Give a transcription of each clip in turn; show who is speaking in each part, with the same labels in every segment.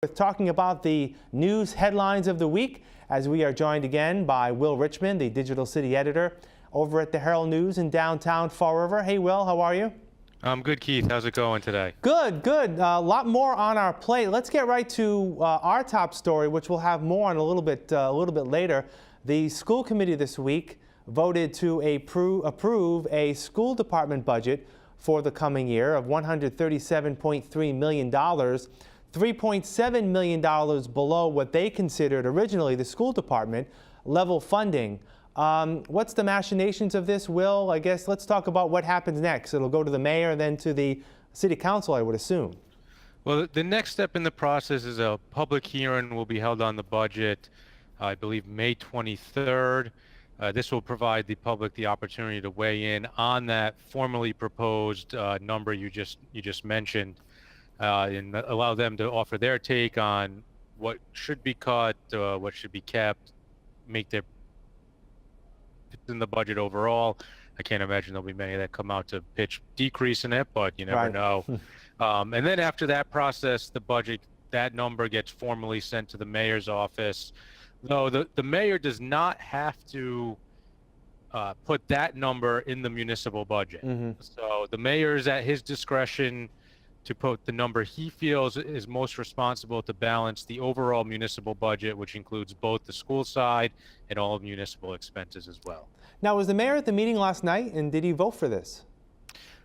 Speaker 1: With talking about the news headlines of the week, as we are joined again by Will Richmond, the digital city editor over at the Herald News in downtown Fall River. Hey, Will, how are you?
Speaker 2: I'm good, Keith. How's it going today?
Speaker 1: Good, good. A lot more on our plate. Let's get right to our top story, which we'll have more on a little bit later. The school committee this week voted to approve a school department budget for the coming year of $137.3 million. $3.7 million below what they considered originally the school department level funding. What's the machinations of this, Will? I guess let's talk about what happens next. It'll go to the mayor and then to the city council, I would assume.
Speaker 2: Well, the next step in the process is a public hearing will be held on the budget, I believe May 23rd. This will provide the public the opportunity to weigh in on that formally proposed number you just mentioned. And allow them to offer their take on what should be cut, what should be kept, make their in the budget overall. I can't imagine there'll be many that come out to pitch decrease in it, but you never know. And then after that process, the budget, that number gets formally sent to the mayor's office. Though the mayor does not have to put that number in the municipal budget. So the mayor is at his discretion to put the number he feels is most responsible to balance the overall municipal budget, which includes both the school side and all municipal expenses as well.
Speaker 1: Now, was the mayor at the meeting last night, and did he vote for this?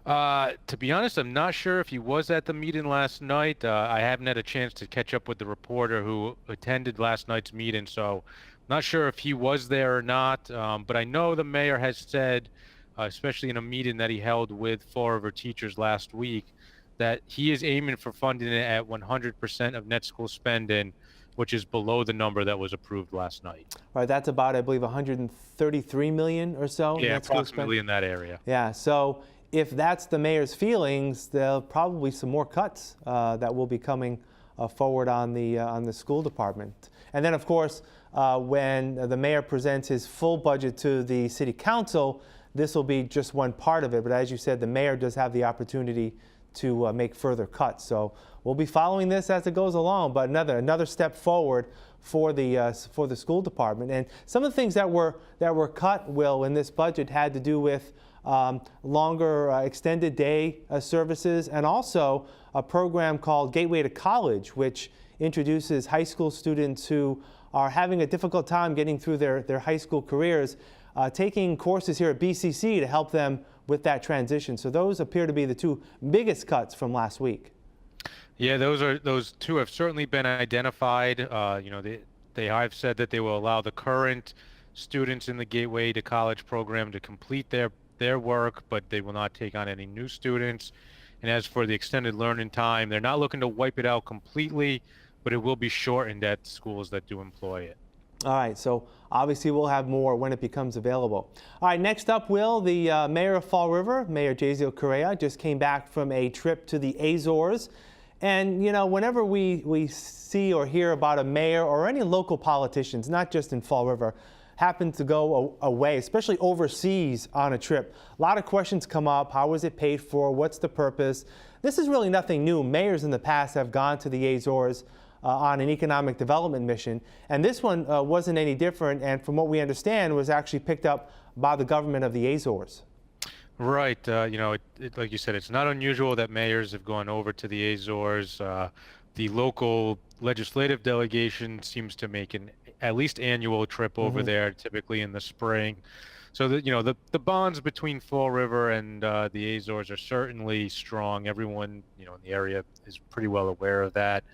Speaker 2: To be honest, I'm not sure if he was at the meeting last night. I haven't had a chance to catch up with the reporter who attended last night's meeting, so I'm not sure if he was there or not. But I know the mayor has said, especially in a meeting that he held with Fall River teachers last week, that he is aiming for funding it at 100% of net school spending, which is below the number that was approved last night.
Speaker 1: All right, that's about, I believe, 133 million or so.
Speaker 2: Yeah, approximately in that area.
Speaker 1: Yeah, so if that's the mayor's feelings, there'll probably some more cuts that will be coming forward on the school department. And then, of course, when the mayor presents his full budget to the city council, this will be just one part of it. But as you said, the mayor does have the opportunity to make further cuts. So we'll be following this as it goes along, but another step forward for the school department. And some of the things that were cut, Will, in this budget had to do with longer extended day services, and also a program called Gateway to College, which introduces high school students who are having a difficult time getting through their high school careers, taking courses here at BCC to help them with that transition. So those appear to be the two biggest cuts from last week.
Speaker 2: Yeah, those two have certainly been identified. They have said that they will allow the current students in the Gateway to College program to complete their work, but they will not take on any new students. And as for the extended learning time, they're not looking to wipe it out completely, but it will be shortened at schools that do employ it.
Speaker 1: All right, so obviously we'll have more when it becomes available. All right, next up, Will, the mayor of Fall River, Mayor Jazio Correa, just came back from a trip to the Azores. And, you know, whenever we see or hear about a mayor or any local politicians, not just in Fall River, happen to go away, especially overseas on a trip, a lot of questions come up. How was it paid for? What's the purpose? This is really nothing new. Mayors in the past have gone to the Azores on an economic development mission, and this one wasn't any different, and from what we understand was actually picked up by the government of the Azores.
Speaker 2: Right. Like you said, it's not unusual that mayors have gone over to the Azores. The local legislative delegation seems to make an at least annual trip over there, typically in the spring. So the bonds between Fall River and the Azores are certainly strong. Everyone in the area is pretty well aware of that.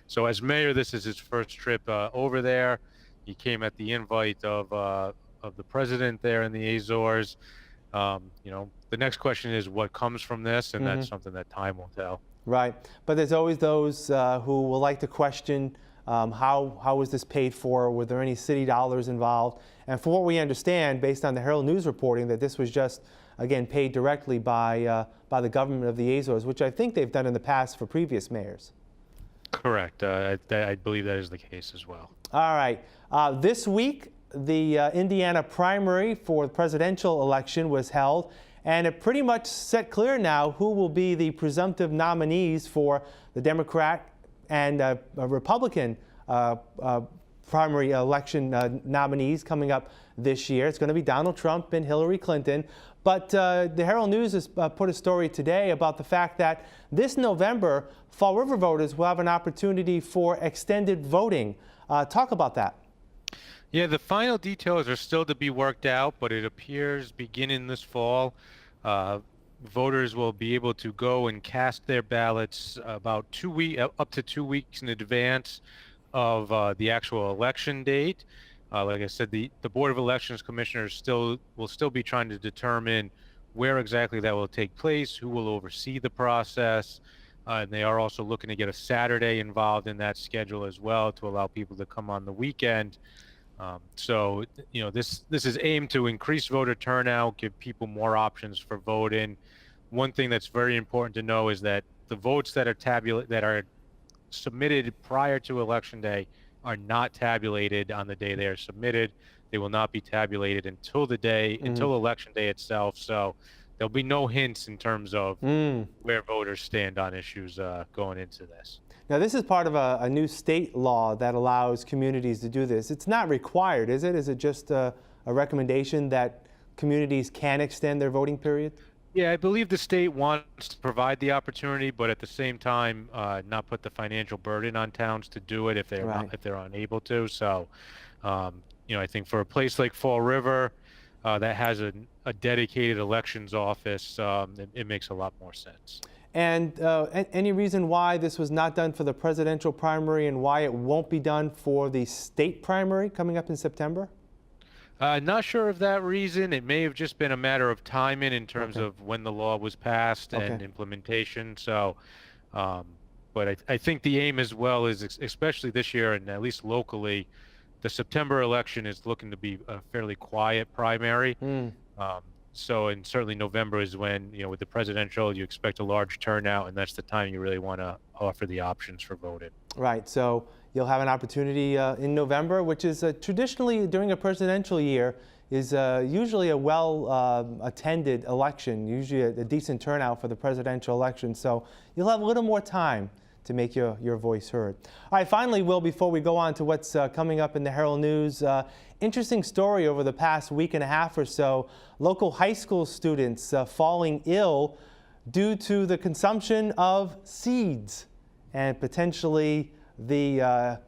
Speaker 2: So as mayor, this is his first trip over there. He came at the invite of the president there in the Azores. The next question is what comes from this, and that's something that time will tell.
Speaker 1: Right, but there's always those who will like to question how was this paid for? Were there any city dollars involved? And from what we understand, based on the Herald News reporting, that this was just, again, paid directly by the government of the Azores, which I think they've done in the past for previous mayors.
Speaker 2: Correct. I believe that is the case as well.
Speaker 1: All right. This week, the Indiana primary for the presidential election was held, and it pretty much set clear now who will be the presumptive nominees for the Democrat and Republican primary election nominees coming up this year. It's going to be Donald Trump and Hillary Clinton. But the Herald News has put a story today about the fact that this November, Fall River voters will have an opportunity for extended voting. Talk about that.
Speaker 2: Yeah, the final details are still to be worked out, but it appears beginning this fall, voters will be able to go and cast their ballots about up to 2 weeks in advance of the actual election date. Like I said, the Board of Elections commissioners will still be trying to determine where exactly that will take place, who will oversee the process. And they are also looking to get a Saturday involved in that schedule as well to allow people to come on the weekend. So, this is aimed to increase voter turnout, give people more options for voting. One thing that's very important to know is that the votes that are submitted prior to Election Day are not tabulated on the day they are submitted. They will not be tabulated until until Election Day itself. So there'll be no hints in terms of where voters stand on issues going into this.
Speaker 1: Now, this is part of a new state law that allows communities to do this. It's not required, is it? Is it just a recommendation that communities can extend their voting period?
Speaker 2: Yeah, I believe the state wants to provide the opportunity, but at the same time, not put the financial burden on towns to do it if they're unable to. So, I think for a place like Fall River that has a dedicated elections office, it makes a lot more sense.
Speaker 1: And any reason why this was not done for the presidential primary and why it won't be done for the state primary coming up in September?
Speaker 2: Not sure of that reason. It may have just been a matter of timing in terms of when the law was passed and implementation. So, but I think the aim as well is, especially this year and at least locally, the September election is looking to be a fairly quiet primary. And certainly November is when, with the presidential, you expect a large turnout, and that's the time you really want to offer the options for voting.
Speaker 1: Right. So you'll have an opportunity in November, which is traditionally during a presidential year is usually a well-attended election, usually a decent turnout for the presidential election. So you'll have a little more time to make your voice heard. All right, finally, Will, before we go on to what's coming up in the Herald News, interesting story over the past week and a half or so. Local high school students falling ill due to the consumption of seeds and potentially the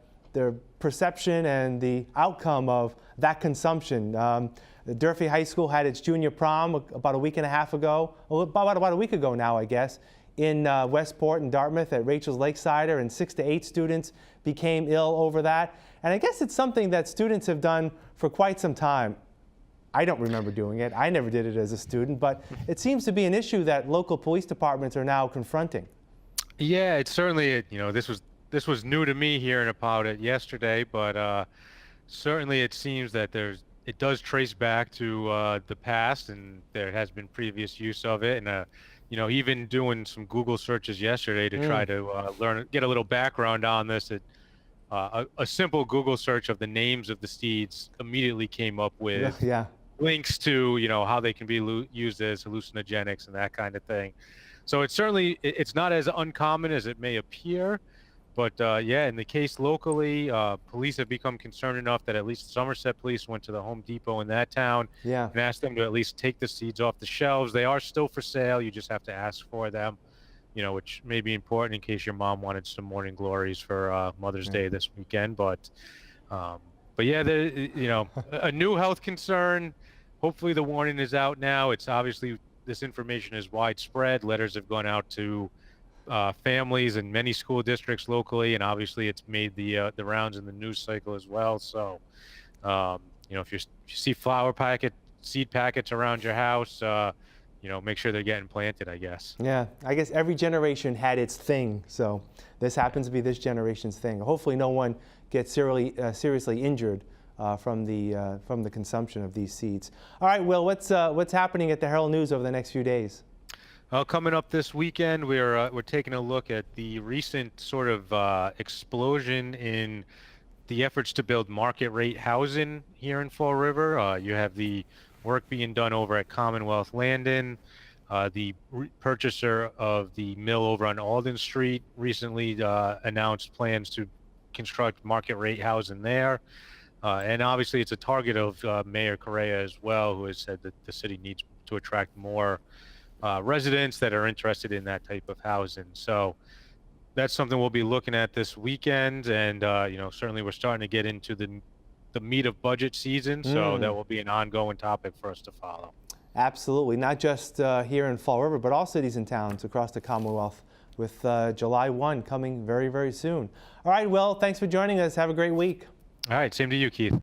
Speaker 1: perception and the outcome of that consumption. Durfee High School had its junior prom about a week and a half ago, about a week ago now, I guess, in Westport and Dartmouth at Rachel's Lakesider, and 6 to 8 students became ill over that. And I guess it's something that students have done for quite some time. I don't remember doing it. I never did it as a student, but it seems to be an issue that local police departments are now confronting.
Speaker 2: Yeah, it's certainly, this was new to me hearing about it yesterday, but certainly it seems that it does trace back to the past, and there has been previous use of it. And even doing some Google searches yesterday to try to get a little background on this, a simple Google search of the names of the seeds immediately came up with links to how they can be used as hallucinogenics and that kind of thing. So it's not as uncommon as it may appear. But in the case locally, police have become concerned enough that at least Somerset police went to the Home Depot in that town and asked them to at least take the seeds off the shelves. They are still for sale. You just have to ask for them, which may be important in case your mom wanted some morning glories for Mother's Day this weekend. But yeah, a new health concern. Hopefully the warning is out now. It's obviously this information is widespread. Letters have gone out to families and many school districts locally, and obviously it's made the rounds in the news cycle as well. So, if you see seed packets around your house, make sure they're getting planted, I guess. Yeah,
Speaker 1: I guess every generation had its thing, so this happens to be this generation's thing. Hopefully, no one gets seriously injured from the consumption of these seeds. All right, Will, what's happening at the Herald News over the next few days?
Speaker 2: Coming up this weekend, we're taking a look at the recent sort of explosion in the efforts to build market rate housing here in Fall River. You have the work being done over at Commonwealth Landing. The purchaser of the mill over on Alden Street recently announced plans to construct market rate housing there. And obviously it's a target of Mayor Correa as well, who has said that the city needs to attract more residents that are interested in that type of housing. So that's something we'll be looking at this weekend. And, certainly we're starting to get into the meat of budget season. So that will be an ongoing topic for us to follow.
Speaker 1: Absolutely, not just here in Fall River, but all cities and towns across the Commonwealth, with July 1 coming very, very soon. All right, Will, thanks for joining us. Have a great week.
Speaker 2: All right, same to you, Keith.